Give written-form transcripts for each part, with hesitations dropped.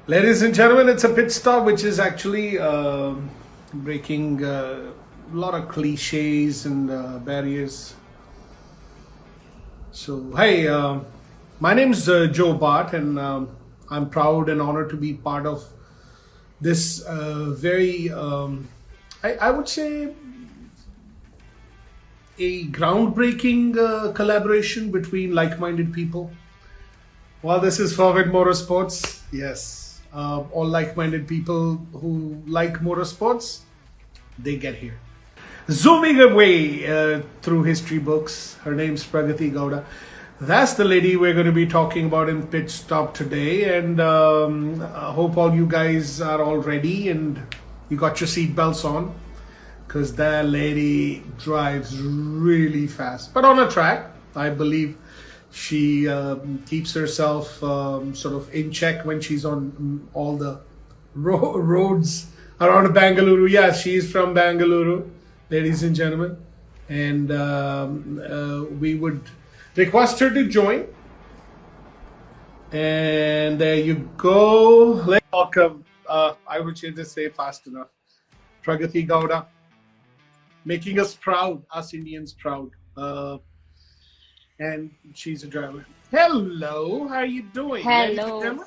Ladies and gentlemen, it's a pit stop, which is actually breaking a lot of cliches and barriers. So, hey, my name's Joe Baath, and I'm proud and honored to be part of this very, I would say, a groundbreaking collaboration between like minded people. Well, this is Forward Motorsports. Yes. All like minded people who like motorsports, they get here. Zooming away through history books, her name's Pragathi Gowda. That's the lady we're going to be talking about in Pitstop today. And I hope all you guys are all ready and you got your seatbelts on because that lady drives really fast. But on a track, I believe she keeps herself sort of in check when she's on all the roads around Bangalore. Yeah, she's from Bangalore, ladies and gentlemen. And we would request her to join. And there you go. Let's welcome, I would just say fast enough, Pragathi Gowda, making us proud, us Indians proud. And she's a driver. Hello, how are you doing? Ladies and Hello. gentlemen,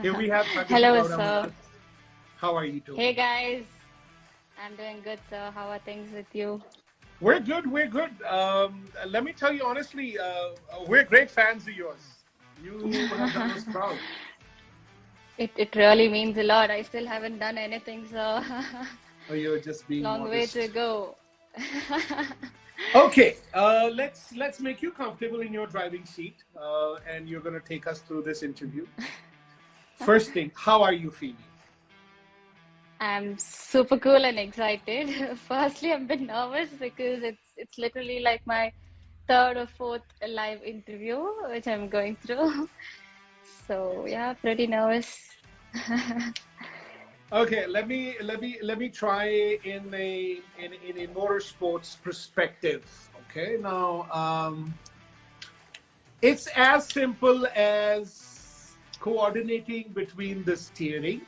here we have Pragathi Hello, Gowda with sir. us. How are you Hey, doing? guys. I'm doing good, sir. How are things with you? We're good, we're good. Let me tell you honestly, we're great fans of yours. You have done us proud. It really means a lot. I still haven't done anything, so Oh, you're just being long way to modest. go. Okay, let's make you comfortable in your driving seat, and you're gonna take us through this interview. First thing, how are you feeling? I'm super cool and excited. Firstly, I'm a bit nervous because it's literally like my third or fourth live interview, which I'm going through. So yeah, pretty nervous. Okay, let me try in a motorsports perspective. Okay, now it's as simple as coordinating between the steering,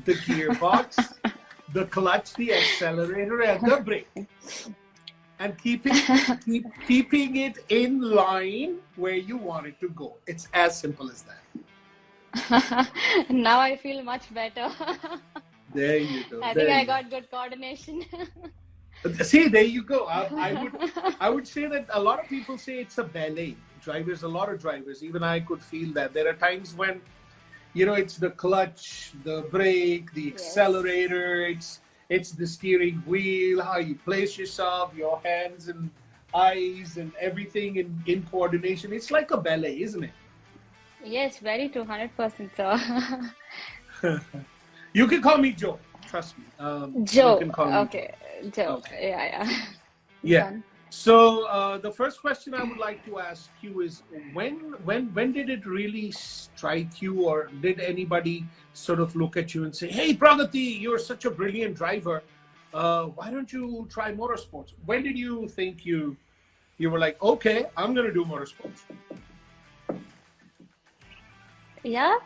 the gearbox, the clutch, the accelerator, and the brake, and keeping it in line where you want it to go. It's as simple as that. Now I feel much better. There you go. I think There I you got good coordination. go. See, there you go. I would say that a lot of people say it's a ballet. Drivers, a lot of drivers, even I could feel that. There are times when it's the clutch, the brake, the Yes. accelerator, it's the steering wheel, how you place yourself, your hands and eyes and everything in coordination. It's like a ballet, isn't it? Yes, very true, 100%, sir. You can call me Joe. Trust me. You Joe. can call me Joe. Okay, Joe. Okay. Yeah. Yeah. Done. So the first question I would like to ask you is when did it really strike you, or did anybody sort of look at you and say, "Hey, Pragati, you're such a brilliant driver. Why don't you try motorsports?" When did you think you were like, "Okay, I'm gonna do motorsports"? Yeah.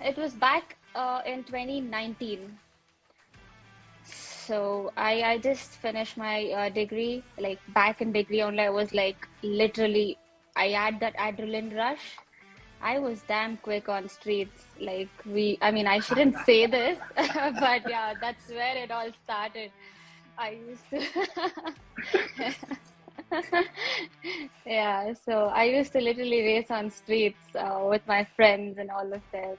It was back in 2019. So I just finished my degree, like back in degree only. I was like literally, I had that adrenaline rush. I was damn quick on streets. I mean, I shouldn't say this, but yeah, that's where it all started. I used to, yeah, so I used to literally race on streets with my friends and all of them.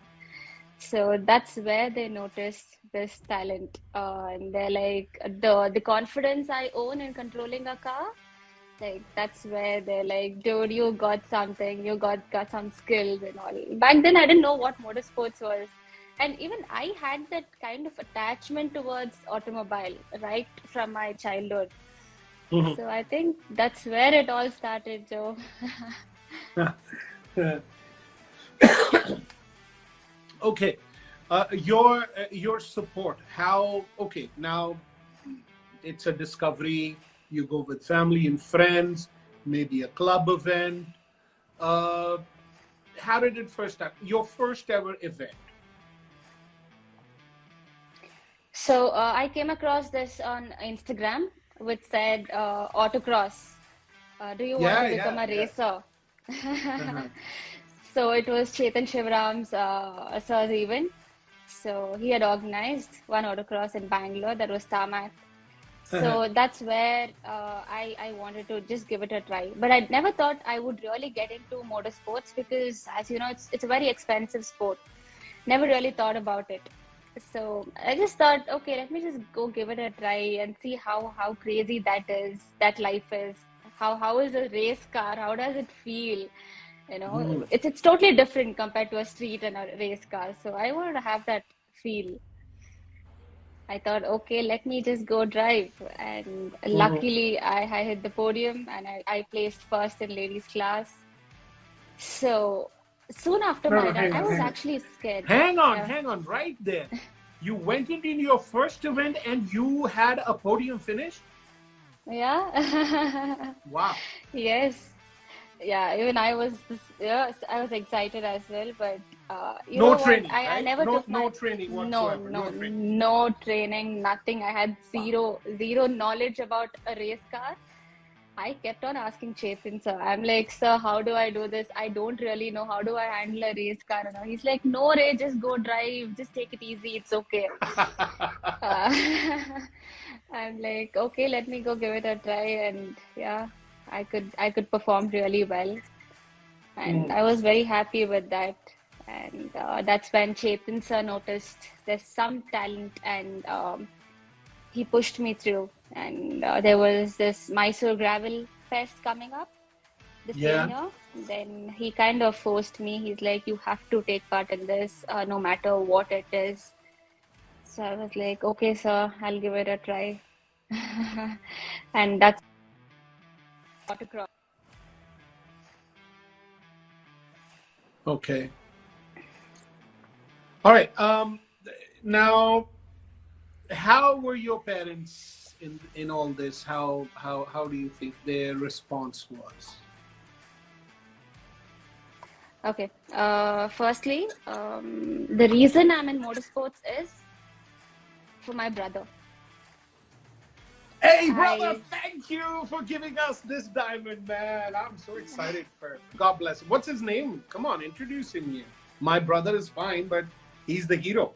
So that's where they noticed this talent, and they're like the confidence I own in controlling a car. Like that's where they're like, dude, you got something, you got some skills and all. Back then, I didn't know what motorsports was, and even I had that kind of attachment towards automobile right from my childhood. Mhm. So I think that's where it all started, Joe. Okay. Your support. How? Okay. Now it's a discovery. You go with family and friends, maybe a club event. Uh, how did it first start? Your first ever event? So I came across this on Instagram, which said autocross. Do you want Yeah, to become yeah, a yeah. racer? Uh-huh. So it was Chetan Shivaram's sir's event. So he had organized one autocross in Bangalore that was tarmac. Uh-huh. So that's where I wanted to just give it a try. But I never thought I would really get into motorsports because, as you know, it's a very expensive sport. Never really thought about it. So I just thought, okay, let me just go give it a try and see how crazy that is, that life is. How is a race car? How does it feel? You know, Mm. it's totally different compared to a street and a race car. So I wanted to have that feel. I thought, okay, let me just go drive. And Mhm. luckily, I hit the podium and I placed first in ladies' class. So soon after No, my no, run, hang I on, was hang on. actually scared. Yeah. Hang on, right there. You went into your first event and you had a podium finish? Yeah. Wow. Yes. Yeah, even I was yes, I was excited as well, but you No know what? training, I right? never No, took no my training no, whatsoever. no, No training. no training, nothing. I had Wow. zero knowledge about a race car. I kept on asking Chetan, sir. I'm like, sir, how do I do this? I don't really know. How do I handle a race car? And all. He's like, no, Ray, just go drive. Just take it easy. It's okay. Uh, I'm like, okay, let me go give it a try. And yeah, I could perform really well. And Mm. I was very happy with that. And that's when Chetan sir noticed there's some talent and he pushed me through. And there was this Mysore Gravel Fest coming up the same Yeah. year. Then he kind of forced me. He's like, you have to take part in this, no matter what it is. So I was like, okay, sir, I'll give it a try. And that's autocross. Okay. All right. Now, how were your parents in all this? How do you think their response was? Okay. Firstly, the reason I'm in motorsports is for my brother. Hey, brother! I Thank you for giving us this diamond, man. I'm so excited for him. God bless him. What's his name? Come on, introduce him here. My brother is fine, but he's the hero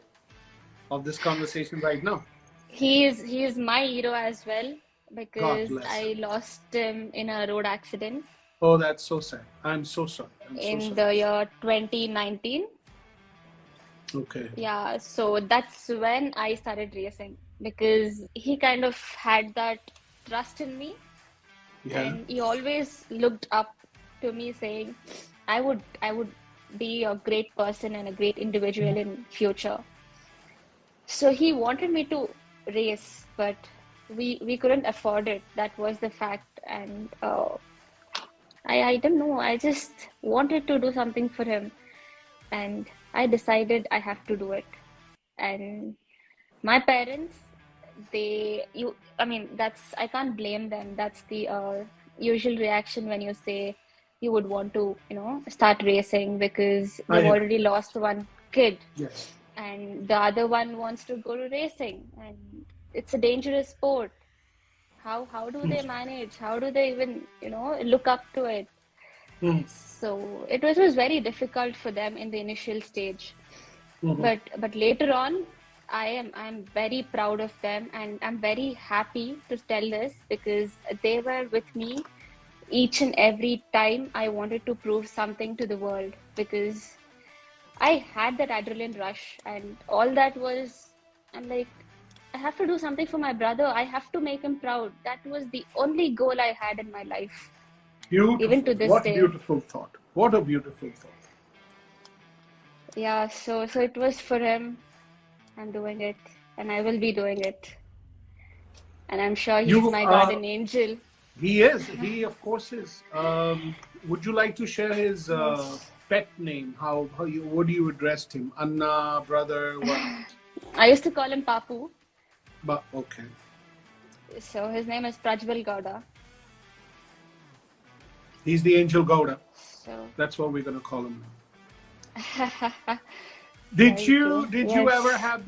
of this conversation right now. he is my hero as well God because bless him. I lost him in a road accident Oh, that's so sad. I'm so sorry. I'm so in sorry. the year 2019. Okay. Yeah, so that's when I started racing because he kind of had that trust in me Yeah. and he always looked up to me saying I would be a great person and a great individual in future. So he wanted me to race, but we couldn't afford it. That was the fact, and I don't know. I just wanted to do something for him, and I decided I have to do it. And my parents, I mean, I can't blame them. That's the usual reaction when you say you would want to, start racing because I you've am. already lost one kid Yes. and the other one wants to go to racing and it's a dangerous sport. How do they manage? How do they even, look up to it? Mm. So it was very difficult for them in the initial stage. Mhm. But later on, I'm very proud of them and I'm very happy to tell this because they were with me each and every time I wanted to prove something to the world because I had that adrenaline rush and all that was, I'm like, I have to do something for my brother. I have to make him proud. That was the only goal I had in my life, even Beautiful. to this What day. beautiful thought. What a beautiful thought. Yeah, so it was for him. I'm doing it, and I will be doing it. And I'm sure he's You my guardian angel. He is. He of course is. Would you like to share his Yes. pet name? How you would you address him? Anna, brother, what? I used to call him Papu. But okay. So his name is Prajwal Gowda. He's the Angel Gowda. So That's what we're gonna call him now. Did Very you true. did you ever Yes. have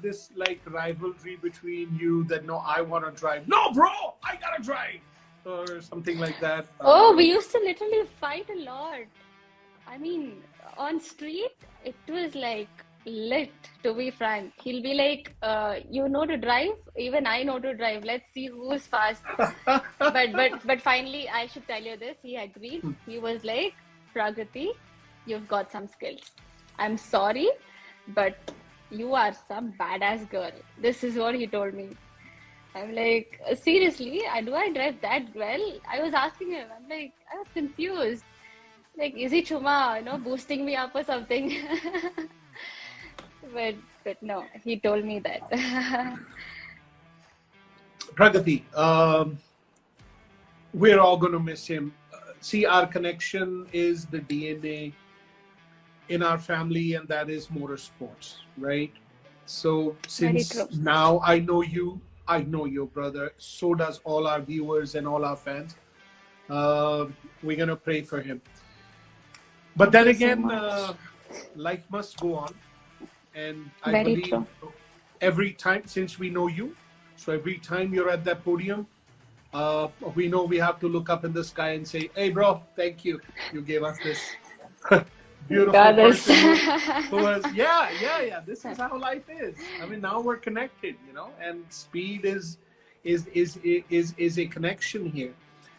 this like rivalry between you that no, I want to drive, no bro, I gotta drive, or something like that? Oh, we used to literally fight a lot. I mean, on street, it was like lit, to be frank. He'll be like, you know to drive? Even I know to drive. Let's see who's fast. But finally, I should tell you this. He agreed. He was like, Pragati, you've got some skills. I'm sorry, but you are some badass girl. This is what he told me. I'm like, seriously, do I drive that well? I was asking him. I'm like, I was confused. Like, is he chuma, boosting me up or something? But no, he told me that. Pragati, we're all going to miss him. See, our connection is the DNA in our family, and that is motorsports, right? So, Very since true. now I know you, I know your brother, so does all our viewers and all our fans. We're going to pray for him. But then Thank you so again, much. life must go on. And I Very believe true. every time, since we know you, so every time you're at that podium, we know we have to look up in the sky and say, hey, bro, thank you. You gave us this beautiful Got this. person who was, yeah. This is how life is. I mean, now we're connected, and speed is a connection here.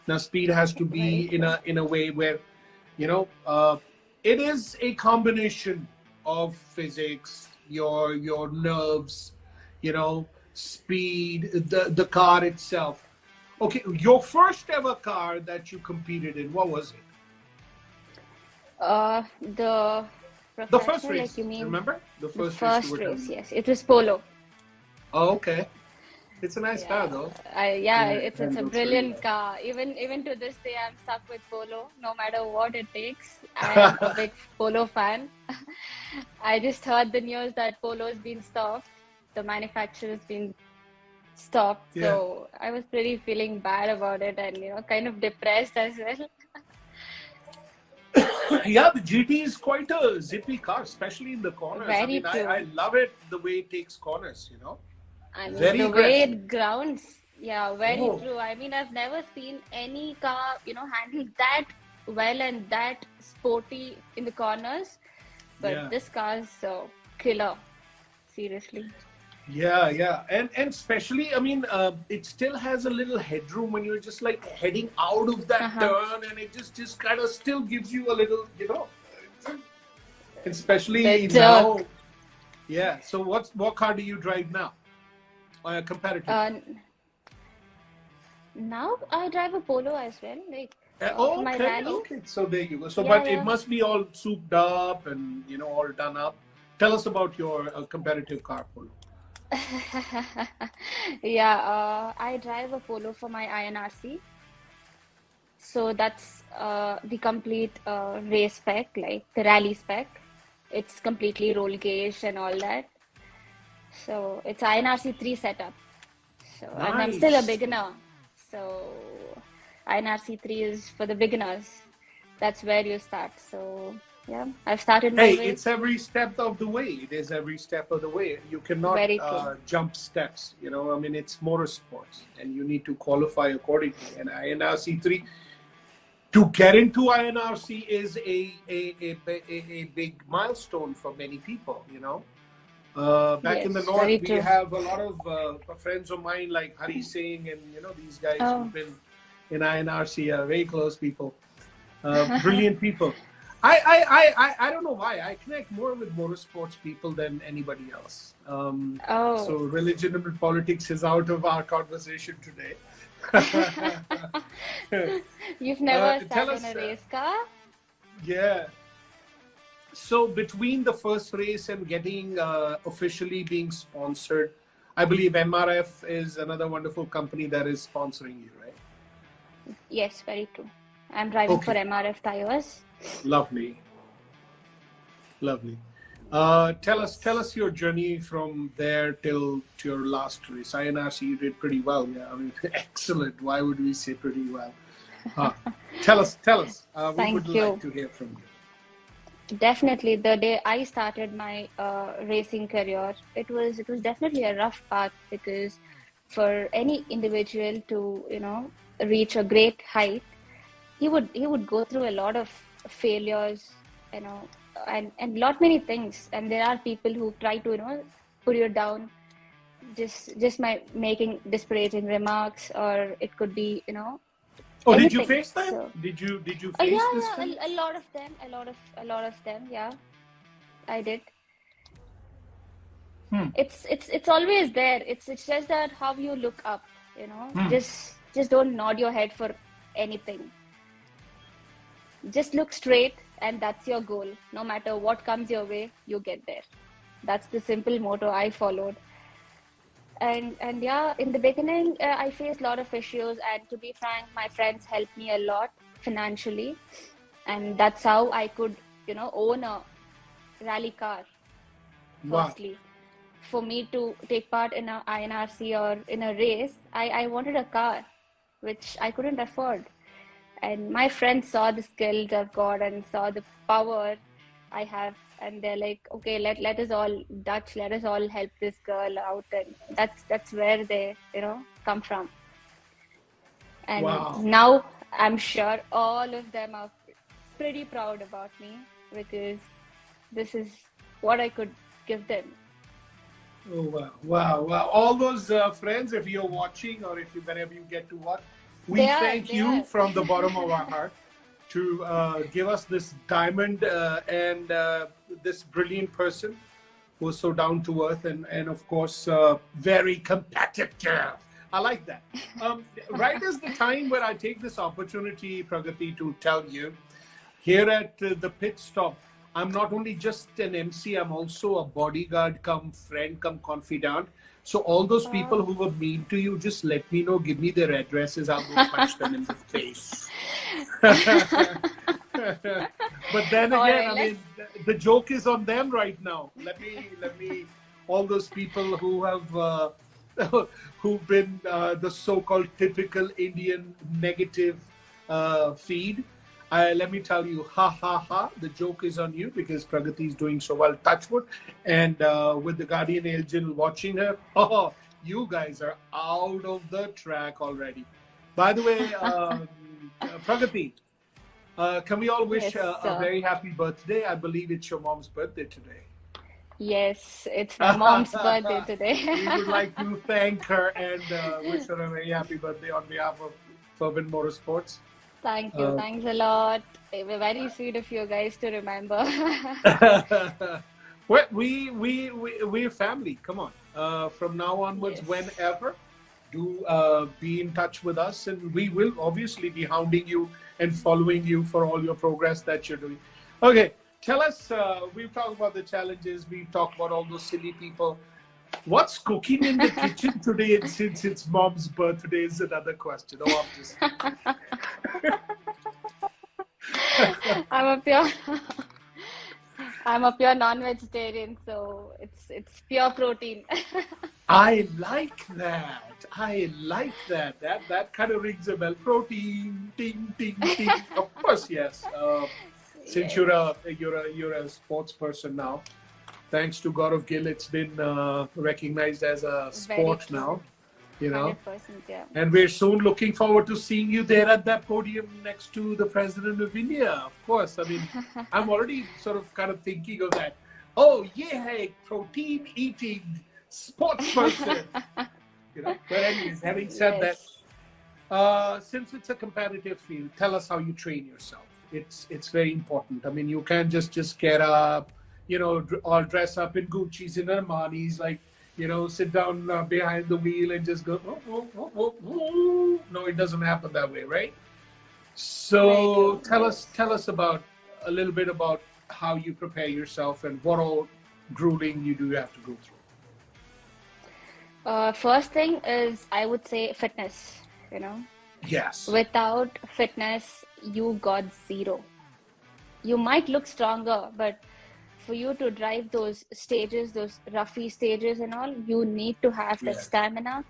Now, speed has to Very be true. in a way where, it is a combination of physics, your nerves, speed, the car itself. Okay, your first ever car that you competed in, what was it? The The first professional, race, like you mean remember? The the first race you first were race? done. Yes, it was polo. Oh, okay. It's a nice car Yeah, though. yeah, Yeah, it's and a looks really brilliant well. car. Even to this day, I'm stuck with polo. No matter what it takes, I am a big polo fan. I just heard the news that polo's been stopped. The manufacturer's been stopped. Yeah. So I was pretty feeling bad about it and kind of depressed as well. Yeah, the GT is quite a zippy car, especially in the corners. I Very mean, I true. love it the way it takes corners, I mean, Very the way aggressive. it grounds, yeah, very Oh, true. I mean, I've never seen any car, handle that well and that sporty in the corners. But yeah. this car's killer, seriously. Yeah. And especially, I mean, it still has a little headroom when you're just like heading out of that Uh-huh. turn, and it just kind of still gives you a little, especially The jerk. now. Yeah. So what car do you drive now? Competitive. Now I drive a Polo as well, like for my Okay, rally. okay. So there you go. So, Yeah, but it yeah. must be all souped up and all done up. Tell us about your competitive car polo. Yeah, I drive a Polo for my INRC. So that's the complete race spec, like the rally spec. It's completely roll cage and all that. So it's INRC 3 setup. So, and I'm still a Nice. beginner. So INRC 3 is for the beginners. That's where you start. So yeah, I've started my Hey, way. it's every step of the way. It is every step of the way. You cannot Very true. jump steps. I mean, it's motorsports, and you need to qualify accordingly. And INRC 3, to get into INRC is a big milestone for many people. Back in the Yes, north, very we true. have a lot of friends of mine like Hari Singh and these guys Oh, who've been in INRC are very close people, brilliant people. I don't know why I connect more with motorsports people than anybody else. oh. So religion and politics is out of our conversation today. You've never Tell sat in us, a race car? yeah. So between the first race and getting officially being sponsored, I believe MRF is another wonderful company that is sponsoring you, right? Yes, very true. I'm driving for Okay, MRF tires. lovely. Tell us your journey from there till to your last race. INRC, you did pretty well. Yeah, I mean, excellent. Why would we say pretty well? Uh, tell us. We would Thank like you. to hear from you. Definitely, the day I started my racing career, it was definitely a rough path, because for any individual to, reach a great height, he would go through a lot of failures, you know, and lot many things. And there are people who try to, put you down, just by making disparaging remarks, or it could be, Oh, did you anything. face them? So, Did you yeah, face this yeah, time? a lot of them, a lot of them, yeah, I did. Hmm. It's always there. It's just that how you look up, Hmm. just don't nod your head for anything. Just look straight, and that's your goal. No matter what comes your way, you get there. That's the simple motto I followed. And yeah, in the beginning, I faced a lot of issues, and to be frank, my friends helped me a lot financially, and that's how I could, own a rally car. Wow. Firstly, for me to take part in a INRC or in a race, I wanted a car, which I couldn't afford. And my friends saw the skills I've got and saw the power I have, and they're like, okay, let us all Dutch, let us all help this girl out. And that's where they, come from. And Wow. now I'm sure all of them are pretty proud about me, because this is what I could give them. Oh, wow, wow, wow. All those friends, if you're watching or if you, whenever you get to watch, we They are, thank they you are. from the bottom of our heart to give us this diamond and this brilliant person who's so down to earth and of course, very competitive. I like that. Right is the time where I take this opportunity, Pragati, to tell you here at the pit stop, I'm not only just an MC, I'm also a bodyguard, come friend, come confidant. So all those people Oh. who were mean to you, just let me know, give me their addresses, I'll go punch them in the face. But then All again, right, I let's. mean, the joke is on them right now. Let me, all those people who have, who've been the so-called typical Indian negative feed. Let me tell you, ha ha ha, the joke is on you because Pragati is doing so well, touch wood. And with the guardian angel watching her, oh, you guys are out of the track already. By the way, Pragati, can we all wish Yes, a very happy birthday? I believe it's your mom's birthday today. yes, it's my mom's birthday today. We would like to thank her and wish her a very happy birthday on behalf of Fervent Motorsports. Thank you. Uh, Thanks a lot. Very sweet of you guys to remember. well, we're family. Come on. From now onwards, Yes. whenever, do be in touch with us, and we will obviously be hounding you and following you for all your progress that you're doing. Okay, tell us. We've talked about the challenges. We've talked about all those silly people. What's cooking in the kitchen today? And since it's mom's birthday, is another question. Oh, I'm just. I'm a pure I'm a pure non-vegetarian, so it's pure protein. I like that. I like that. That kind of rings a bell. Protein, ting, ting, ting. Of course, yes. Since Yes, you're a sports person now, thanks to God of Gill, it's been recognized as a very sport true. now. You know, 100%, yeah. and we're soon looking forward to seeing you there at that podium next to the president of India. Of course, I mean, I'm already sort of kind of thinking of that. Oh yeah, hey, protein eating sports person. But anyways, having said that, Yes. since it's a competitive field, tell us how you train yourself. It's very important. I mean, you can't just get up, all dress up in Gucci's and Armani's, like sit down behind the wheel and just go. Oh, oh, oh, oh, oh. No, it doesn't happen that way, right? Very So true. tell us about a little bit about how you prepare yourself and what all grueling you do have to go through. First thing is, I would say, fitness, you know. Yes. Without fitness, you got zero. You might look stronger, but for you to drive those stages, those roughy stages and all, you need to have that Yes. stamina,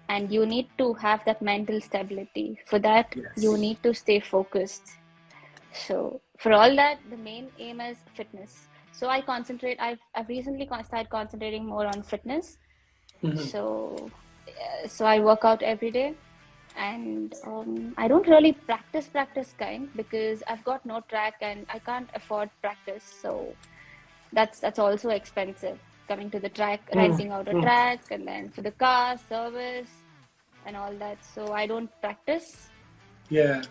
and you need to have that mental stability. For that, you Yes. need to stay focused. So for all that, the main aim is fitness. So I've recently started concentrating more on fitness. So so I work out every day, and I don't really practice kind, because I've got no track and I can't afford practice. So that's also expensive, coming to the track, renting out a track, and then for the car service and all that. So I don't practice. Yeah.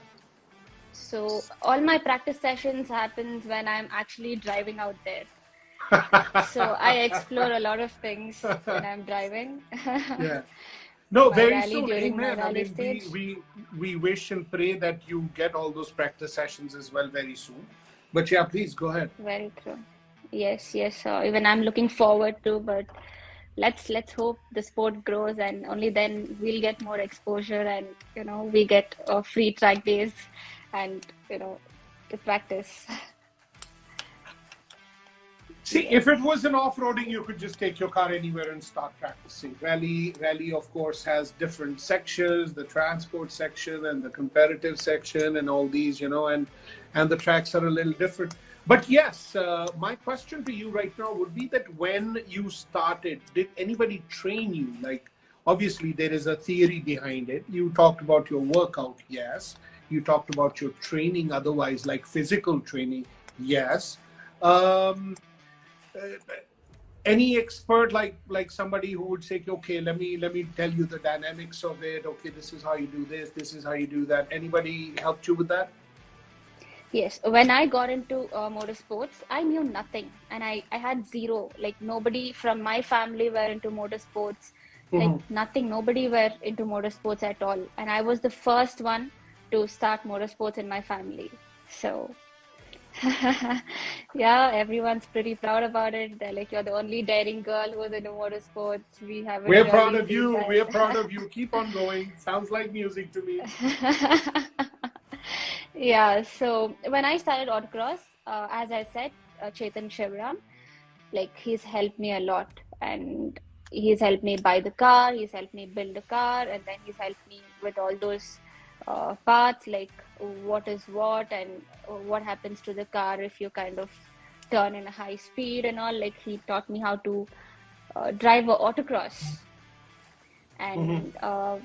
So all my practice sessions happens when I'm actually driving out there. So I explore a lot of things when I'm driving. Yeah. No, My very rally soon. during my Amen. I rally mean, stage. we wish and pray that you get all those practice sessions as well very soon. But yeah, please go ahead. Very true. Yes, yes. Even I'm looking forward to, but let's hope the sport grows, and only then we'll get more exposure, and we get free track days, and to practice. See, if it was an off-roading, you could just take your car anywhere and start practicing. Rally, of course, has different sections: the transport section and the competitive section, and all these, and the tracks are a little different. But yes, my question to you right now would be that when you started, did anybody train you? Like, obviously, there is a theory behind it. You talked about your workout, yes. You talked about your training, otherwise, like physical training, yes. Um, any expert, like somebody who would say, okay, let me tell you the dynamics of it. Okay, this is how you do this is how you do that. Anybody helped you with that? Yes, when I got into motorsports, I knew nothing, and I had zero. Like, nobody from my family were into motorsports, like nothing. Nobody were into motorsports at all, and I was the first one to start motorsports in my family. So yeah, everyone's pretty proud about it. They're like, you're the only daring girl who's into motorsports. We haven't We're proud really of seen you. We're proud that. of you. Keep on going. Sounds like music to me. Yeah, so when I started autocross, as I said, Chetan Shivram, like, he's helped me a lot, and he's helped me buy the car, he's helped me build a car, and then he's helped me with all those parts, like what is what, and what happens to the car if you kind of turn in a high speed and all. Like, he taught me how to drive a autocross. And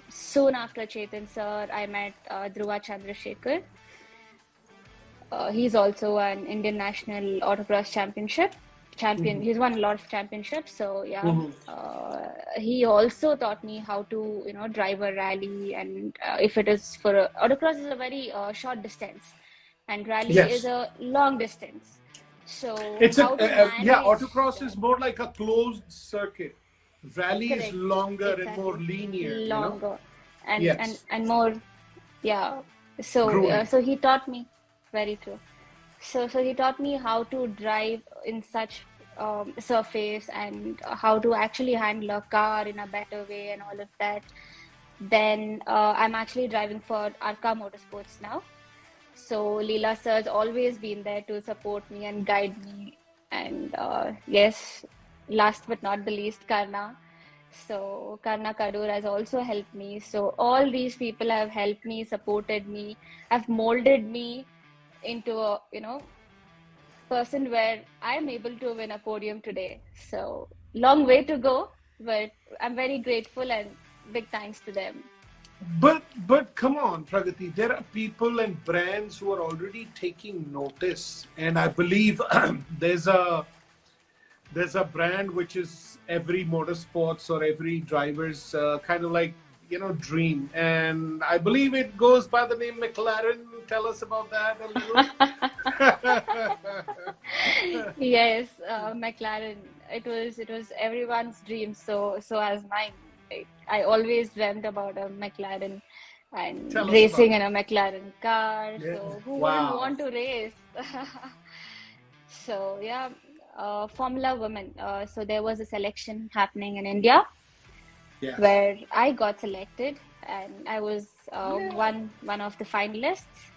soon after Chetan sir, I met Dhruva Chandrasekhar. He's also an Indian national autocross champion. He's won a lot of championships. So yeah, he also taught me how to drive a rally, and if it is for autocross is a very short distance, and rally is Yes. a long distance. So It's how to yeah, manage autocross that? is more like a closed circuit. Rally is Correct, longer and more exactly. linear. Longer and and Yes. and more, yeah. So Grueling. so he taught me, very true. So he taught me how to drive in such surface, and how to actually handle a car in a better way and all of that. Then I'm actually driving for Arca Motorsports now. So Leela sir's always been there to support me and guide me. And yes, last but not the least, Karna. So Karna Kadur has also helped me. So all these people have helped me, supported me, have molded me into a person where I'm able to win a podium today. So long way to go, but I'm very grateful, and big thanks to them. But come on, Pragati. There are people and brands who are already taking notice, and I believe there's a brand which is every motorsports or every driver's kind of like dream, and I believe it goes by the name McLaren. Tell us about that a little. Yes, McLaren. It was everyone's dream. So as mine. I always dreamt about a McLaren and Tell us about racing in it. a McLaren car. Yeah. So who wouldn't Wow. want to race? So yeah, Formula Women. So there was a selection happening in India Yes. where I got selected, and I was one of the finalists.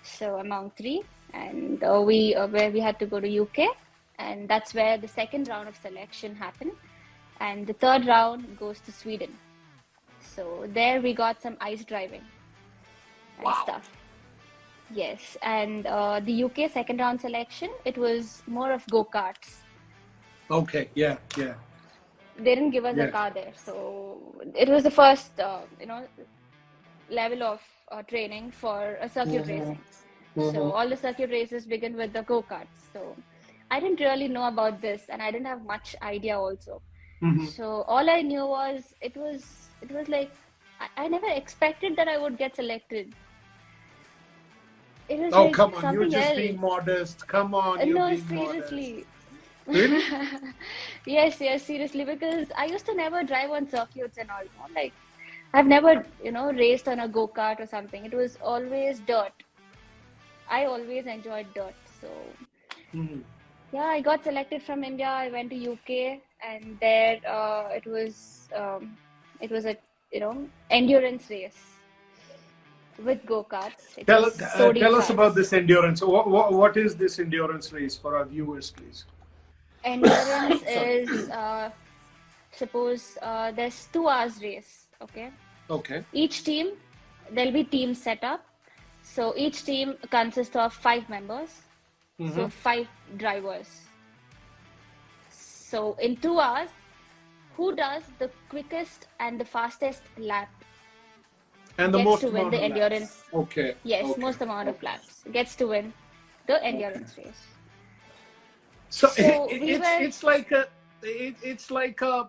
So among three, and we where we had to go to UK, and that's where the second round of selection happened, and the third round goes to Sweden. So there we got some ice driving and Wow. stuff. Yes, and the UK second round selection, it was more of go-karts. Okay, yeah, yeah, They didn't give us a yeah. car there, so it was the first, level of training for a circuit Mm-hmm. racing. So Mm-hmm. all the circuit races begin with the go-karts. So I didn't really know about this, and I didn't have much idea also. Mm-hmm. So all I knew was it was like I never expected that I would get selected. It was Oh, like come on, you're something just being else. modest. Come on, you're No, being modest. seriously. Really? Yes, yes, seriously, because I used to never drive on circuits and all, like I've never, raced on a go-kart or something. It was always dirt. I always enjoyed dirt. So, Mm-hmm. yeah, I got selected from India. I went to UK, and there it was a, endurance race with go-karts. It Tell, was Sodi tell us about tracks. this endurance. What is this endurance race for our viewers, please? Endurance Sorry. is suppose there's 2 hours race, okay? Okay. Each team, there'll be teams set up. So each team consists of 5 members, Mm-hmm. so 5 drivers. So in 2 hours, who does the quickest and the fastest lap And the gets most to win amount the of laps. endurance. Okay. Yes, Okay. most amount of Okay. laps gets to win the Okay. endurance race. So So we were, it's like it's like a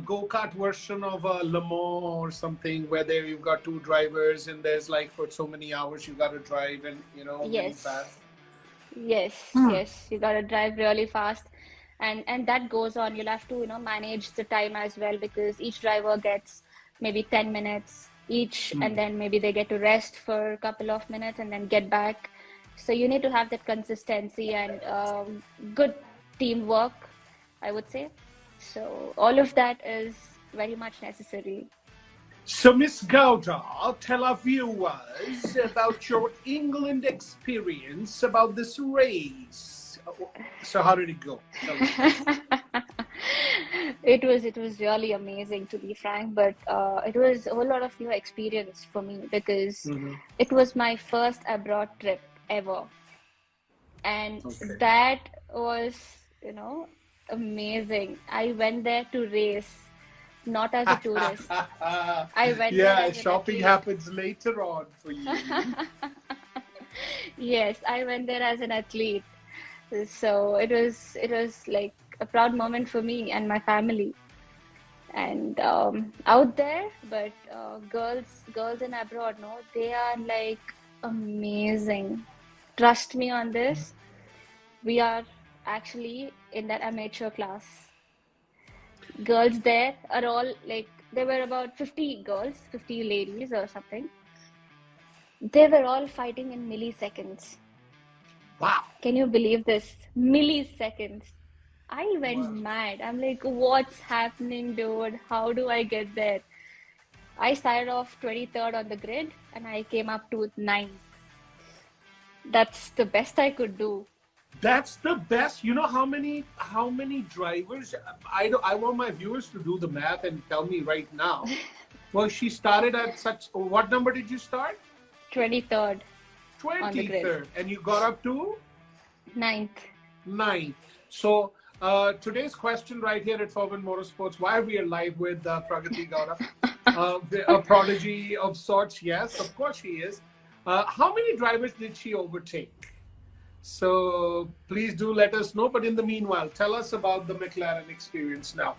go-kart version of a Le Mans or something where there you've got two drivers and there's like for so many hours you got to drive and really yes, fast. yes, yes, you gotta drive really fast. And that goes on. You'll have to, manage the time as well, because each driver gets maybe 10 minutes each, and then maybe they get to rest for a couple of minutes and then get back. So you need to have that consistency and good teamwork, I would say. So all of that is very much necessary. So Miss Gowda, tell our viewers about your England experience about this race. So how did it go? Tell us, please. It was really amazing, to be frank, but it was a whole lot of new experience for me, because Mhm. it was my first abroad trip ever, and Okay. that was, amazing. I went there to race, not as a tourist. I went there Yeah, as an shopping athlete. happens later on for you. Yes, I went there as an athlete. So it was like a proud moment for me and my family. And out there, but girls in abroad, no, they are like amazing. Trust me on this. We are actually in that amateur class. Girls there are all like, there were about 50 girls, 50 ladies or something. They were all fighting in milliseconds. Wow. Can you believe this? Milliseconds. I went Wow. mad. I'm like, what's happening, dude? How do I get there? I started off 23rd on the grid and I came up to 9th. That's the best I could do. That's the best. You know how many drivers? I want my viewers to do the math and tell me right now. Well, she started at such. What number did you start? 23rd on the grid. 23rd, and you got up to 9th. 9th. So today's question right here at Fervent Motorsports: why we are live with Pragathi Gowda, a prodigy of sorts. Yes, of course she is. How many drivers did she overtake? So please do let us know. But in the meanwhile, tell us about the McLaren experience now.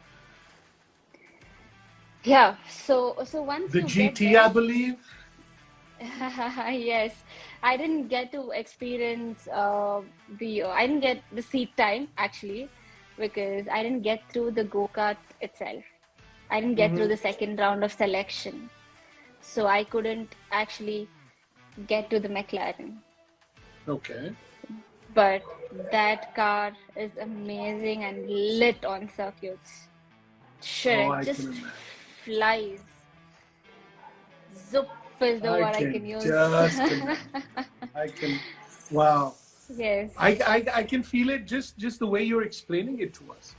Yeah, so once The you get GT, I there, believe. yes, I didn't get to experience I didn't get the seat time actually, because I didn't get through the go-kart itself. I didn't get through Hmm. the second round of selection, so I couldn't actually get to the McLaren. Okay. But that car is amazing and lit on circuits. Sure, Oh, it I can just imagine. flies. Zup is the I word I can can use. just imagine. I can. Wow. Yes. I can feel it just the way you're explaining it to us.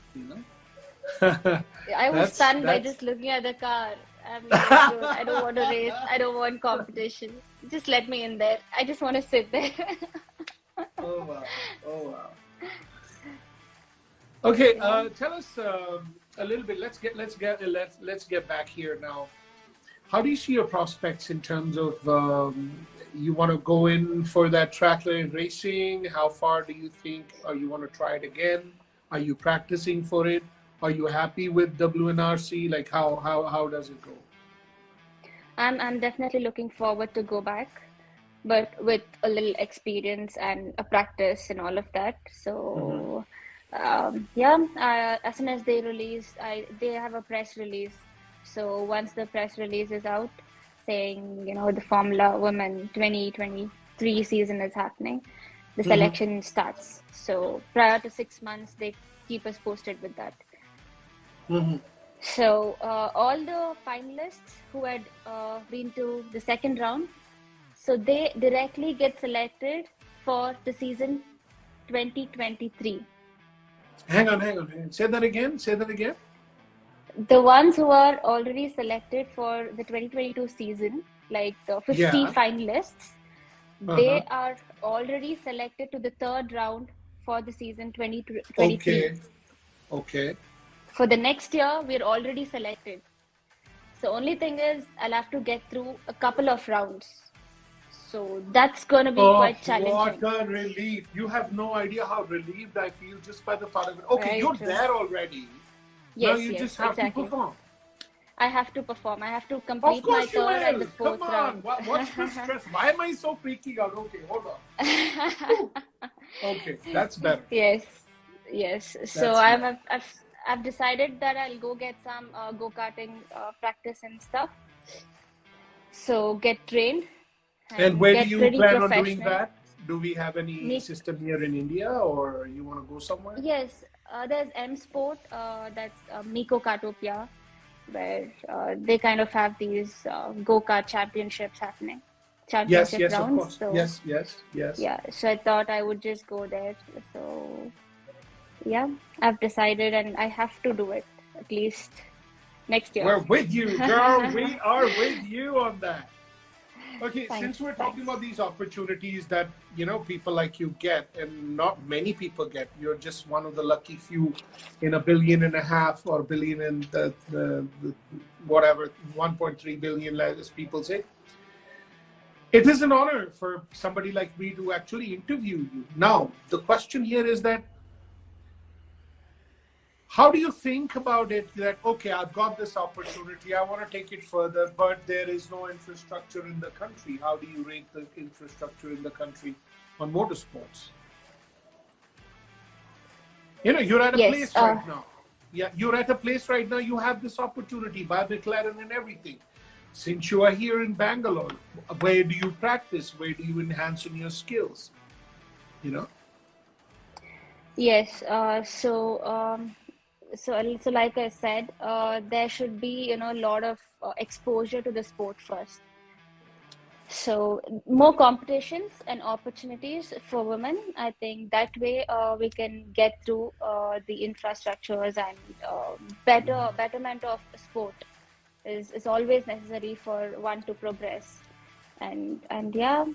I was stunned by That's just looking at the car, I'm like, dude, I don't want to race. I don't want competition. Just let me in there. I just want to sit there. Oh wow! Oh wow! Okay, Yeah. tell us a little bit. Let's get back here now. How do you see your prospects in terms of you want to go in for that track lane racing? How far do you think, or you want to try it again? Are you practicing for it? Are you happy with WNRC? Like how does it go? I'm definitely looking forward to go back, but with a little experience and a practice and all of that. Hmm. So, yeah, as soon as they release, they have a press release. So once the press release is out, saying the Formula Women 2023 season is happening, the Hmm. selection starts. So prior to 6 months, they keep us posted with that. Hmm. So all the finalists who had been to the second round, so they directly get selected for the season 2023. Hang on. Say that again. Say that again. The ones who are already selected for the 2022 season, like the 50 Yeah. finalists, Uh-huh. they are already selected to the third round for the season 2023. Okay. Okay. For the next year, we're already selected. So only thing is I'll have to get through a couple of rounds. So that's going to be Oh, quite what challenging. a relief. You have no idea how relieved I feel just by the thought of it. Okay, Very you're true. there already. Now Yes, you yes, just have to exactly. perform. I have to perform. I have to Of complete my course you third and the will. Come fourth on. round. What's the stress? Why am I so freaking out? Okay, hold on. Whew. Okay, that's better. Yes, yes. So That's better. I've decided that I'll go get some go-karting practice and stuff. So get trained And and where do get you pretty plan on doing professional. that? Do we have any Make system here in India or you want to go somewhere? Yes, there's M Sport, that's Miko Kartopia, where they kind of have these go-kart championships happening, Yes, championship yes, of rounds. course. So Yes, yes, yes. yeah, so I thought I would just go there. So yeah, I've decided and I have to do it at least next year. We're with you, girl. We are with you on that. Okay, Thanks, since we're talking thanks. about these opportunities that people like you get, and not many people get, you're just one of the lucky few in a billion and a half or billion and the whatever 1.3 billion, as people say. It is an honor for somebody like me to actually interview you. Now, the question here is that how do you think about it that, okay, I've got this opportunity, I want to take it further, but there is no infrastructure in the country? How do you rate the infrastructure in the country on motorsports? You're at a Yes, place right now. Yeah, you're at a place right now, you have this opportunity by McLaren and everything. Since you are here in Bangalore, where do you practice? Where do you enhance on your skills? You know? yes. So like I said, there should be, a lot of exposure to the sport first. So more competitions and opportunities for women. I think that way we can get through the infrastructures and betterment of sport is always necessary for one to progress. And yeah,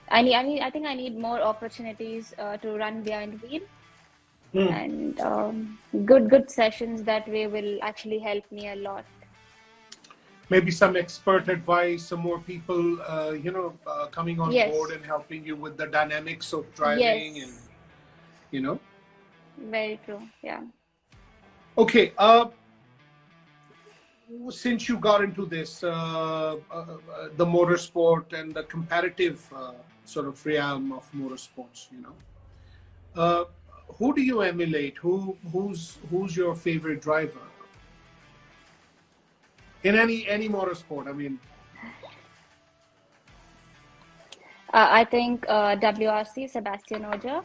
I think I need more opportunities to run behind wheel Hmm. and good sessions that way will actually help me a lot. Maybe some expert advice, some more people, coming on board Yes, and helping you with the dynamics of driving, and yes, you know. very true. Yeah. Okay, since you got into this, the motorsport and the competitive sort of realm of motorsports, uh, who do you emulate? Who's your favorite driver in any motorsport? I mean, I think WRC Sebastian Ogier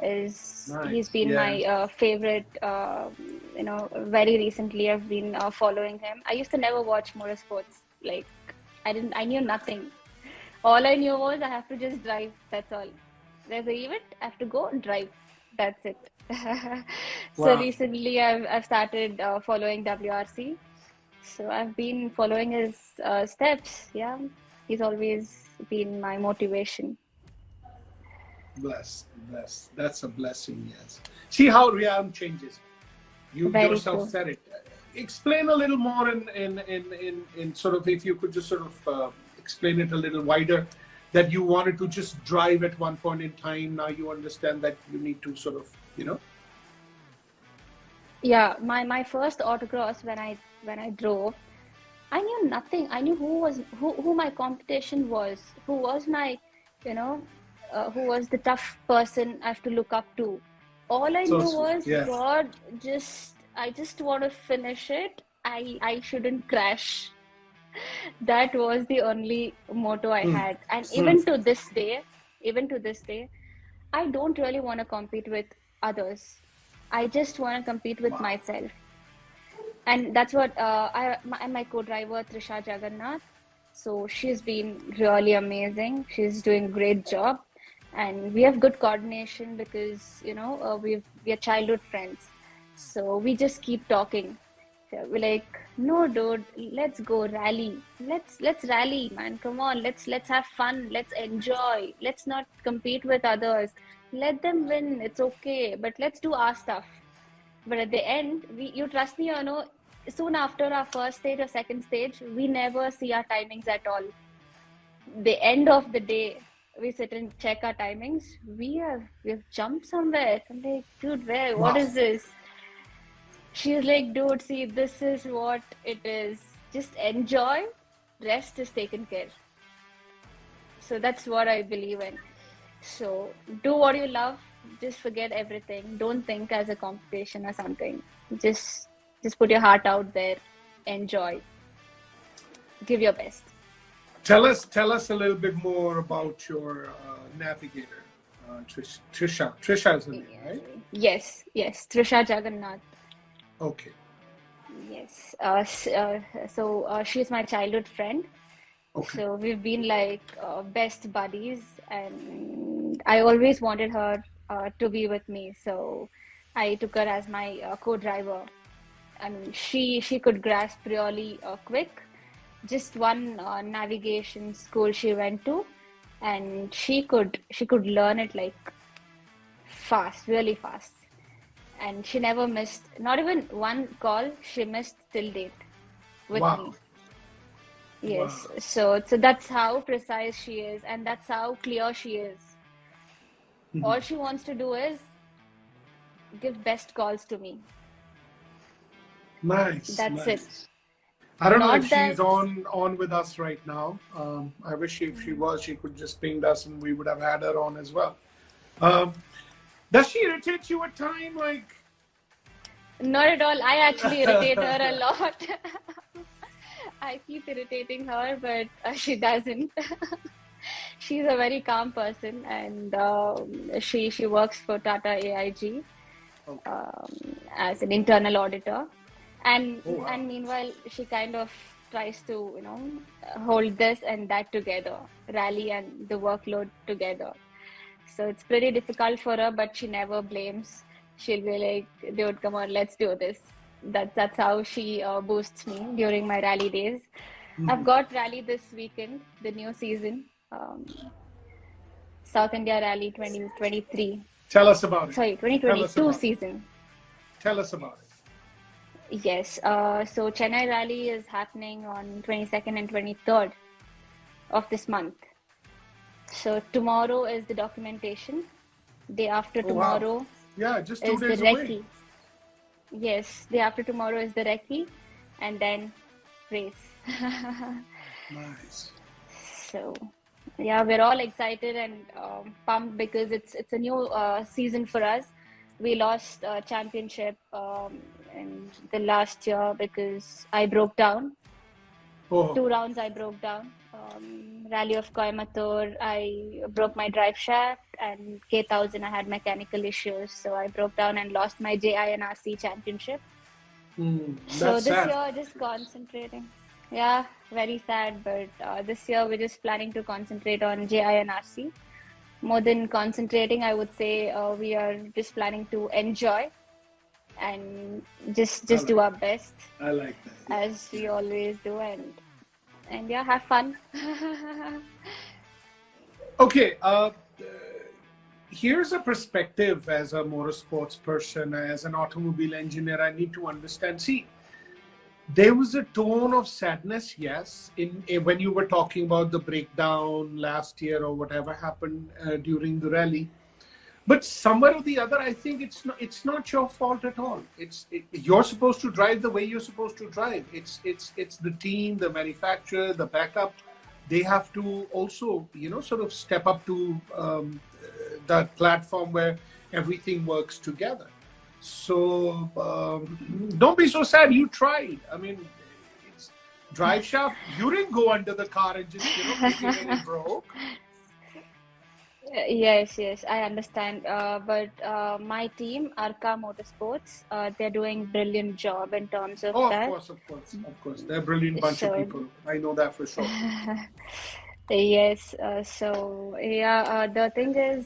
he's nice, been yeah. my favorite. Very recently I've been following him. I used to never watch motorsports. Like I knew nothing. All I knew was I have to just drive. That's all. There's an event, I have to go and drive. That's it. So Wow. recently I've started following WRC. So I've been following his steps. Yeah, he's always been my motivation. Blessed, blessed. That's a blessing, yes. See how realm changes. You Very yourself true. said it. Explain a little more in sort of, if you could just sort of explain it a little wider, that you wanted to just drive at one point in time. Now you understand that you need to sort of, Yeah, my first autocross when I drove, I knew nothing. I knew who my competition was, who was my, you know, who was the tough person I have to look up to. All I so knew was, yeah. God, I just want to finish it. I shouldn't crash. That was the only motto I Hmm. had. And Hmm. even to this day, I don't really want to compete with others. I just want to compete with Wow. myself. And that's what my co-driver Trisha Jagannath. So she's been really amazing. She's doing a great job, and we have good coordination because we're childhood friends. So we just keep talking. So we're like, no, dude, let's go rally. Let's rally, man. Come on, let's have fun. Let's enjoy. Let's not compete with others. Let them win. It's okay, but let's do our stuff. But at the end, you trust me or no, soon after our first stage or second stage, we never see our timings at all. The end of the day, we sit and check our timings. We have jumped somewhere. I'm like, dude, where? What Wow. is this? She's like, dude, see, this is what it is. Just enjoy. Rest is taken care. So that's what I believe in. So do what you love. Just forget everything. Don't think as a competition or something. Just just put your heart out there. Enjoy. Give your best. Tell us a little bit more about your navigator, Trisha. Trisha is her name, right? Yes. Trisha Jagannath. Okay. Yes. So she's my childhood friend. Okay. So we've been like best buddies, and I always wanted her to be with me. So I took her as my co-driver. I mean, she could grasp really quick. Just one navigation school she went to, and she could learn it like fast, really fast. And she never missed, not even one call she missed till date with Wow. me. Wow. Yes, so that's how precise she is, and that's how clear she is. All she wants to do is give best calls to me. Nice. That's it. Nice. I don't know if Not she's that, on with us right now. I wish if she was, she could just ping us and we would have had her on as well. Um, does she irritate you at time? Like, not at all. I actually irritate her a lot. I keep irritating her, but she doesn't. She's a very calm person, and she works for Tata AIG okay. as an internal auditor, and Oh, wow. and meanwhile she kind of tries to hold this and that together, rally and the workload together. So it's pretty difficult for her, but she never blames. She'll be like, dude, come on, let's do this. That's how she boosts me during my rally days. I've got rally this weekend, the new season, South India Rally 2023. Tell us about it. Sorry, Tell us 2022 about it. season. Tell us about it. Yes. So Chennai Rally is happening on 22nd and 23rd of this month. So tomorrow is the documentation. Day after Oh, wow. tomorrow Yeah, just 2 is the days away. recce. Yes, day after tomorrow is the recce, and then race. Nice. So yeah, we're all excited and pumped because it's a new season for us. We lost championship in the last year because I broke down. Oh, 2 rounds I broke down. Rally of Coimbatore, I broke my drive shaft, and K1000 I had mechanical issues, so I broke down and lost my JINRC championship. So that's this sad. year just concentrating. Yeah, very sad, but this year we're just planning to concentrate on JINRC. More than concentrating, I would say we are just planning to enjoy and I just do like our best I like that. as Yes. we Yeah. always do, and yeah, have fun. Okay. Here's a perspective as a motorsports person, as an automobile engineer. I need to understand. See, there was a tone of sadness, yes, in when you were talking about the breakdown last year or whatever happened during the rally. But somewhere or the other, I think it's not your fault at all. You're supposed to drive the way you're supposed to drive. It's the team, the manufacturer, the backup. They have to also, sort of step up to that platform where everything works together. So don't be so sad. You tried. I mean, it's drive shaft. You didn't go under the car and just kick it and it broke. Yes, yes, I understand. But my team, Arca Motorsports, they're doing brilliant job in terms of Oh, of that. course, of course, of course. They're a brilliant bunch of So people. I know that for sure. yes, so yeah, the thing is,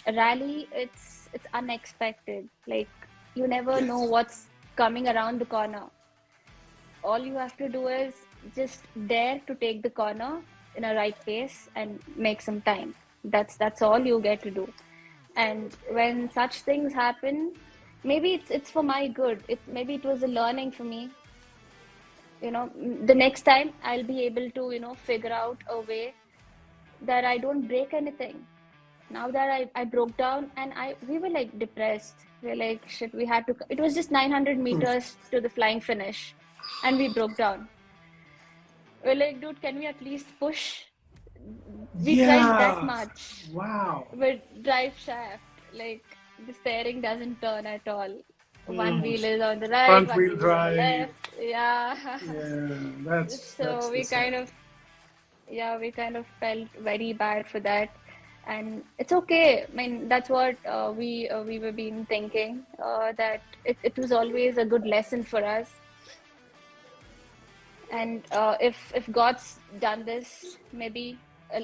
rally, it's unexpected. Like you never know Yes. what's coming around the corner. All you have to do is just dare to take the corner in a right pace and make some time. That's all you get to do. And when such things happen, maybe it's for my good. Maybe it was a learning for me. The next time I'll be able to figure out a way that I don't break anything. Now that I broke down, and we were like depressed. We're like, shit, we had to. It was just 900 meters to the flying finish, and we broke down. We're like, dude, can we at least push? We tried that Yeah. much Wow. with drive shaft. Like the steering doesn't turn at all. One Mm. wheel is on the right, Front one wheel wheel is on the drive. left. Yeah. Yeah, that's So the sad. we kind of felt very bad for that, and it's okay. I mean, that's what we were been thinking, that it was always a good lesson for us. And if God's done this, maybe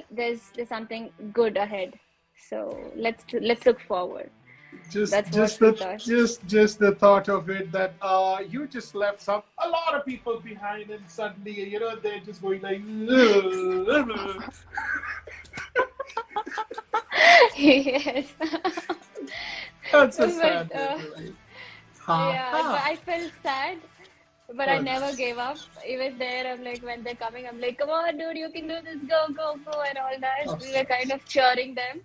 there's something good ahead. So let's look forward. Just That's what just we the thought. just the thought of it that you just left a lot of people behind and suddenly they're just going like Yes. that's a But sad bit, right? Ha yeah, but ha. I felt sad, but I Oh, never gave up. Even there, I'm like, when they're coming, I'm like, come on, dude, you can do this, go, go, go, and all that. no. We were kind of cheering them.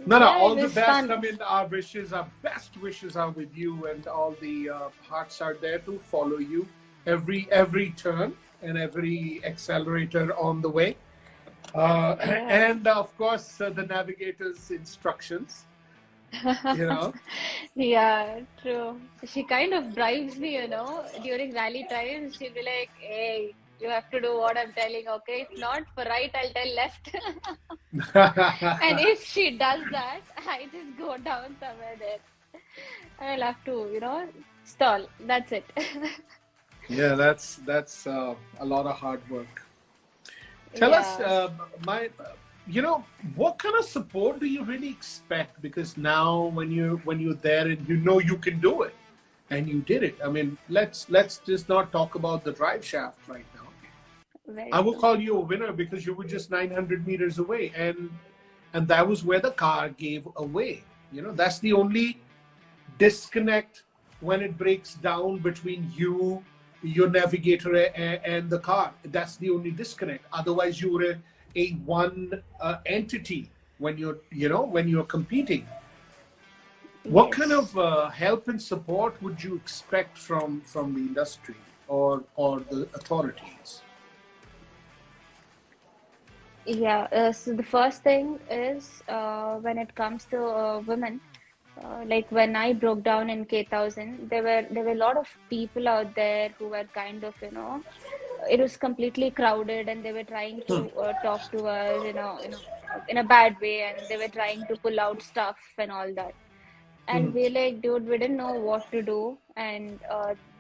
No, no, Yeah, it all the was best. I fun. mean, our wishes, our best wishes are with you, and all the hearts are there to follow you every turn and every accelerator on the way. Yeah. And of course, the navigator's instructions. You know, Yeah, true. She kind of bribes me, during rally times. She'll be like, hey, you have to do what I'm telling, okay? If not, for right, I'll tell left. And if she does that, I just go down somewhere there. I'll have to, stall. That's it. yeah, that's a lot of hard work. Tell us, Yeah. my, what kind of support do you really expect? Because now, when you're there and you can do it, and you did it. I mean, let's just not talk about the drive shaft right now. I Very will true. call you a winner because you were just 900 meters away, and that was where the car gave away. That's the only disconnect when it breaks down between you, your navigator, and the car. That's the only disconnect. Otherwise, you're a one entity when you're competing. What kind Yes. of help and support would you expect from the industry or the authorities? Yeah. So the first thing is, when it comes to women, like when I broke down in K1000, there were a lot of people out there who were kind of, it was completely crowded, and they were trying to talk to us, in a bad way, and they were trying to pull out stuff and all that. And we like, dude, we didn't know what to do, and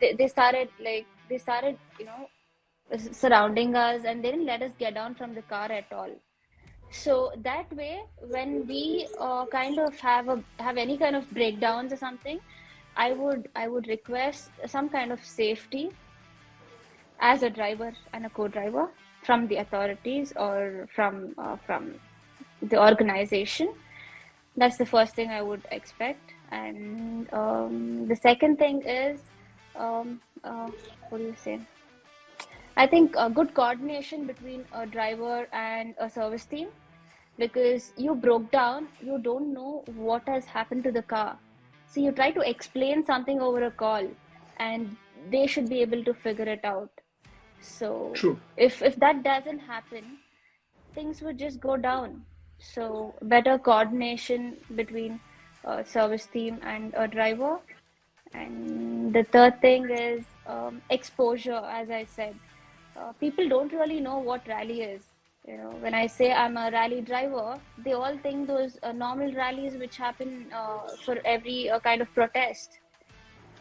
they started surrounding us, and they didn't let us get down from the car at all. So that way, when we kind of have any kind of breakdowns or something, I would request some kind of safety as a driver and a co-driver from the authorities or from the organization. That's the first thing I would expect. And the second thing is, what do you say? I think a good coordination between a driver and a service team, because you broke down, you don't know what has happened to the car. So you try to explain something over a call, and they should be able to figure it out. So True. if that doesn't happen, things would just go down. So better coordination between a service team and a driver. And the third thing is exposure, as I said. People don't really know what rally is. When I say I'm a rally driver, they all think those normal rallies which happen for every kind of protest.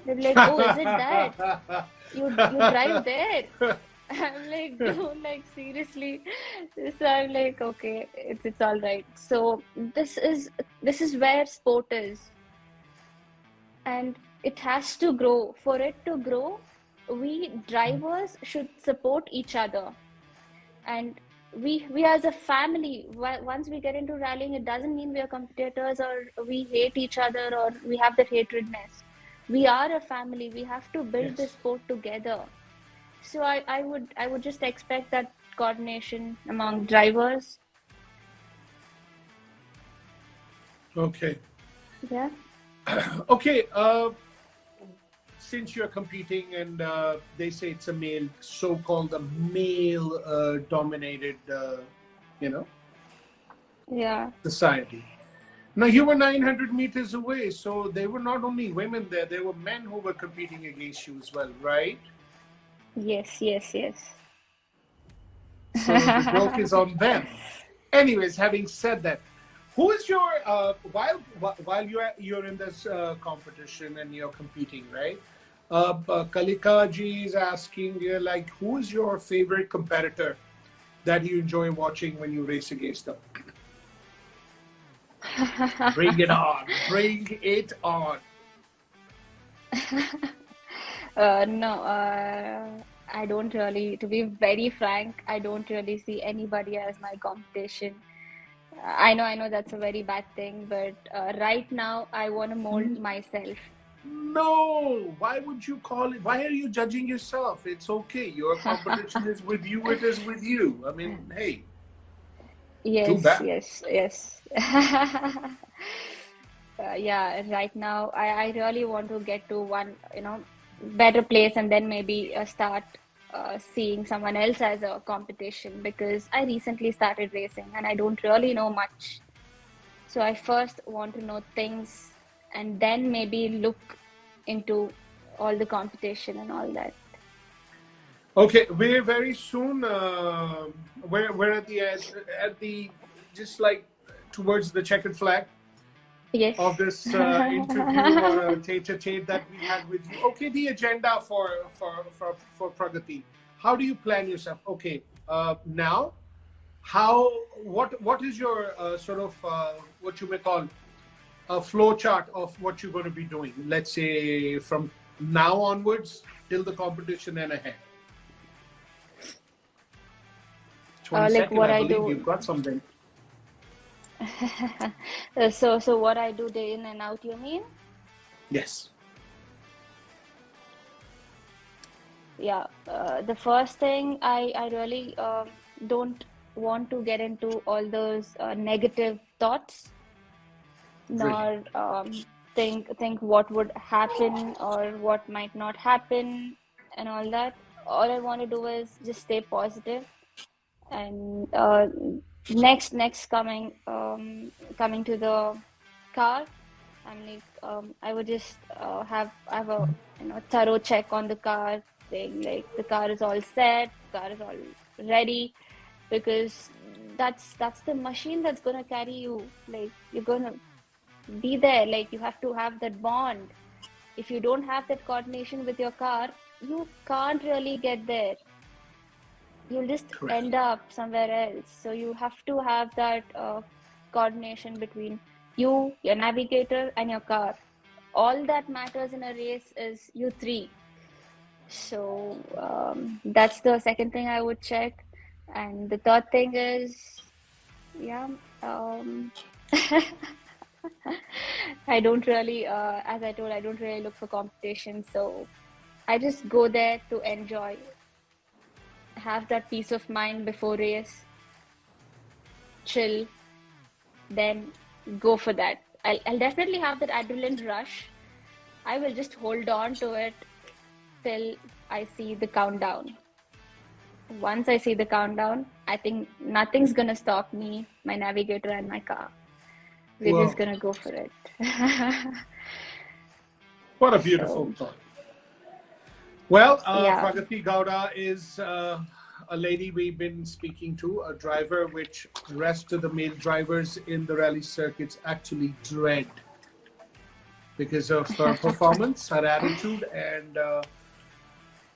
They're like, "Oh, is it that? You drive there?" I'm like, "Dude, like seriously." So I'm like, "Okay, it's all right." So this is where sport is, and it has to grow. For it to grow, we drivers should support each other, and we as a family, once we get into rallying, it doesn't mean we are competitors or we hate each other or we have that hatredness. We are a family. We have to build this Yes. sport together. So I would just expect that coordination among drivers. Okay. Yeah. Okay. Since you're competing and they say it's a male, so-called a male dominated, you know, Yeah. society. Now you were 900 meters away, so there were not only women there were men who were competing against you as well, right? Yes, yes, yes. So the joke is on them. Anyways, having said that, who is your while you're in this competition and you're competing, right? Kalika ji is asking, like, who is your favorite competitor that you enjoy watching when you race against them? Bring it on! Bring it on! No, I don't really, to be very frank, I don't really see anybody as my competition. I know that's a very bad thing, but right now I want to mold myself. No, why would you call it? Why are you judging yourself? It's okay. Your competition is with you. It is with you. I mean, hey, too Yes, bad. yes, yes. Yeah, right now I really want to get to one, better place, and then maybe start seeing someone else as a competition, because I recently started racing and I don't really know much. So I first want to know things and then maybe look into all the competition and all that. Okay, we're very soon. We're at the edge, at the just like towards the checkered flag Yes. of this interview or a tete-a-tete that we had with you. Okay, the agenda for Pragati. How do you plan yourself? Okay, now how what is your sort of what you may call a flow chart of what you're going to be doing, let's say from now onwards till the competition and ahead? Like 22nd, what I I believe do. you've got something. So what I do day in and out, you mean? Yes. Yeah. The first thing, I really don't want to get into all those negative thoughts, Brilliant. nor think what would happen or what might not happen and all that. All I want to do is just stay positive. And next coming to the car, I'm like, I would just have a thorough check on the car, saying like the car is all set, car is all ready, because that's the machine that's gonna carry you. Like you're gonna be there. Like you have to have that bond. If you don't have that coordination with your car, you can't really get there. you'll just Correct. end up somewhere else. So you have to have that coordination between you, your navigator, and your car. All that matters in a race is you three. So that's the second thing I would check. And the third thing is, yeah, I don't really, as I told, I don't really look for competition. So I just go there to enjoy, have that peace of mind before race, chill, then go for that. I'll definitely have that adrenaline rush. I will just hold on to it till I see the countdown. Once I see the countdown, I think nothing's gonna stop me, my navigator, and my car. We're Wow. just gonna go for it. What a beautiful So, thought. Well, yeah. Pragathi Gowda is a lady we've been speaking to, a driver which the rest of the male drivers in the rally circuits actually dread because of her performance, her attitude, and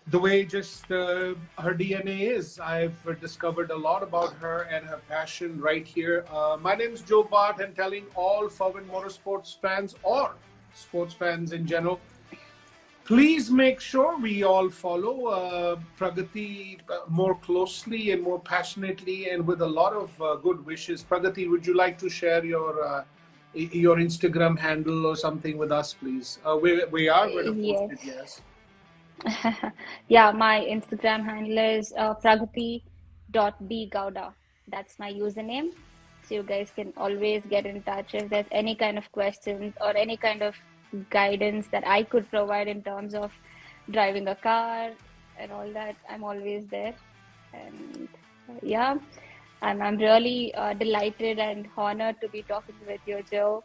the way just her DNA is. I've discovered a lot about her and her passion right here. My name is Joe Baath, and telling all Fervent Motorsports fans or sports fans in general, please make sure we all follow Pragati more closely and more passionately and with a lot of good wishes. Pragati, would you like to share your Instagram handle or something with us, please? We are going to post Yes. it, yes. Yeah, my Instagram handle is pragathi.bgowda. That's my username. So you guys can always get in touch if there's any kind of questions or any kind of guidance that I could provide in terms of driving a car and all that. I'm always there. And yeah, I'm really delighted and honored to be talking with you, Joe.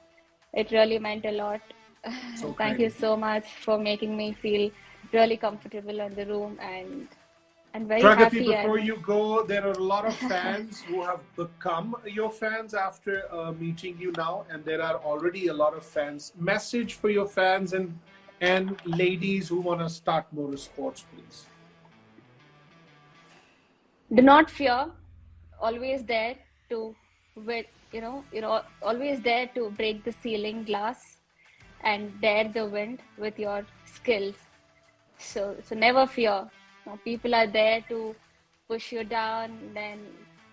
It really meant a lot. So Thank you kind. so much for making me feel really comfortable in the room and very Pragati, happy before and you go, there are a lot of fans who have become your fans after meeting you now, and there are already a lot of fans. Message for your fans and ladies who want to start motorsports, please. do not fear. Always there to with always there to break the ceiling glass and dare the wind with your skills. So never fear. People are there to push you down, then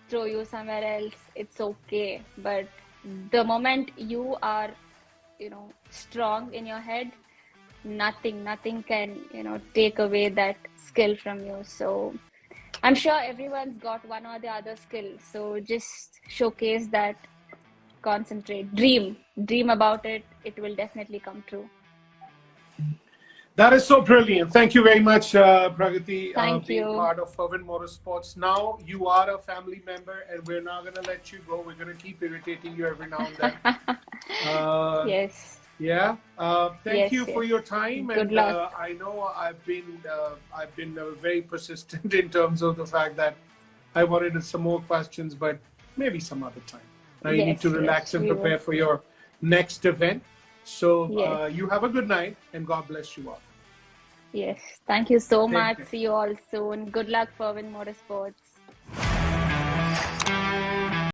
throw you somewhere else. It's okay. But the moment you are, strong in your head, nothing can, take away that skill from you. So I'm sure everyone's got one or the other skill. So just showcase that, concentrate, dream about it. It will definitely come true. That is so brilliant. Thank you very much, Pragati, Thank being you. part of Fervent Motorsports. Now you are a family member, and we're not going to let you go. We're going to keep irritating you every now and then. Yes. Yeah. Thank Yes, you for yes. your time, Good and luck. I know I've been very persistent in terms of the fact that I wanted some more questions, but maybe some other time. Now you need to Yes, yes, relax and we will. prepare for your next event. So Yes, you have a good night, and God bless you all. yes. Thank you so Take much. care. See you all soon. Good luck, Fervent Motorsports.